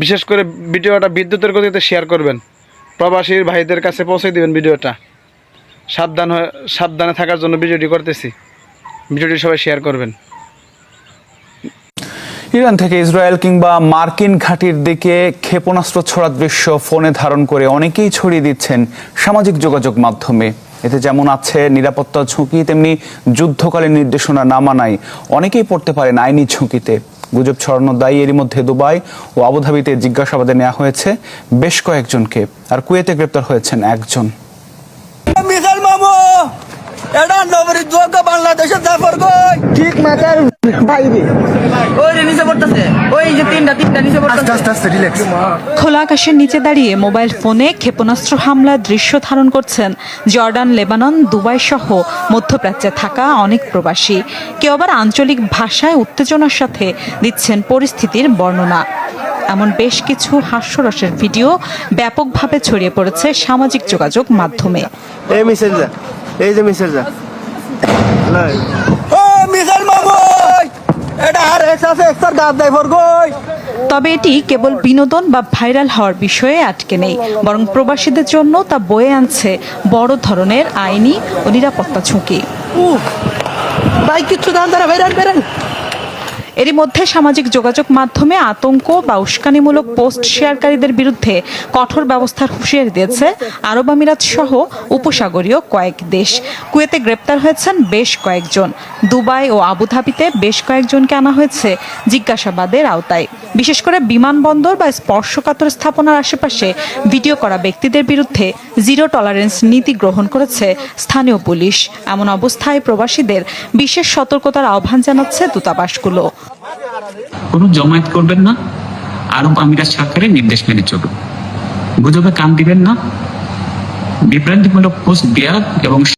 বিশেষ করে ভিডিওটা বিদ্যুতের গতিতে শেয়ার করবেন, প্রবাসীর ভাইদের কাছে পৌঁছে দিবেন ভিডিওটা। সাবধানে থাকার জন্য ভিডিওটি করতেছি, ভিডিওটি সবাই শেয়ার করবেন। ইরান থেকে ইসরায়েল কিংবা মার্কিন ঘাঁটির দিকে ক্ষেপণাস্ত্র ছোড়ার দৃশ্য ফোনে ধারণ করে অনেকেই ছড়িয়ে দিচ্ছেন সামাজিক যোগাযোগ মাধ্যমে। এতে যেমন আছে নিরাপত্তা ঝুঁকি, তেমনি যুদ্ধকালীন নির্দেশনা না মানায় অনেকেই পড়তে পারেন আইনি ঝুঁকিতে। গুজব ছড়ানোর দায়ী এরই মধ্যে দুবাই ও আবুধাবিতে জিজ্ঞাসাবাদে নেওয়া হয়েছে বেশ কয়েকজনকে, আর কুয়েতে গ্রেপ্তার হয়েছেন একজন। ঠিক মাথার বাইরে খোলা আকাশের নিচে দাঁড়িয়ে মোবাইল ফোনে ক্ষেপণাস্ত্র হামলার দৃশ্য ধারণ করছেন জর্ডান, লেবানন, দুবাই সহ মধ্যপ্রাচ্যে থাকা অনেক প্রবাসী। কেউ আবার আঞ্চলিক ভাষায় উত্তেজনার সাথে দিচ্ছেন পরিস্থিতির বর্ণনা। এমন বেশ কিছু হাস্যরসের ভিডিও ব্যাপকভাবে ছড়িয়ে পড়েছে সামাজিক যোগাযোগ মাধ্যমে। তবে এটি কেবল বিনোদন বা ভাইরাল হওয়ার বিষয়ে আটকে নেই, বরং প্রবাসীদের জন্য তা বয়ে আনছে বড় ধরনের আইনি ও নিরাপত্তা ঝুঁকি। এরই মধ্যে সামাজিক যোগাযোগ মাধ্যমে আতঙ্ক বা উস্কানিমূলক পোস্ট শেয়ারকারীদের বিরুদ্ধে কঠোর ব্যবস্থার হুঁশিয়ারি দিয়েছে আরব আমিরাত সহ উপসাগরীয় কয়েক দেশ। কুয়েতে গ্রেপ্তার হয়েছেন বেশ কয়েকজন। দুবাই ও আবুধাবিতে বেশ কয়েকজনকে আনা হয়েছে জিজ্ঞাসাবাদের আওতায়। বিশেষ করে বিমানবন্দর বা স্পর্শকাতর স্থাপনার আশেপাশে ভিডিও করা ব্যক্তিদের বিরুদ্ধে জিরো টলারেন্স নীতি গ্রহণ করেছে স্থানীয় পুলিশ। এমন অবস্থায় প্রবাসীদের বিশেষ সতর্কতার আহ্বান জানাচ্ছে দূতাবাসগুলো। কোনো জমায়েত করবেন না, আরব আমিরাত সরকারের নির্দেশ মেনে চলুন, গুজবে কান দিবেন না, বিভ্রান্তিমূলক পোস্ট দেয়া এবং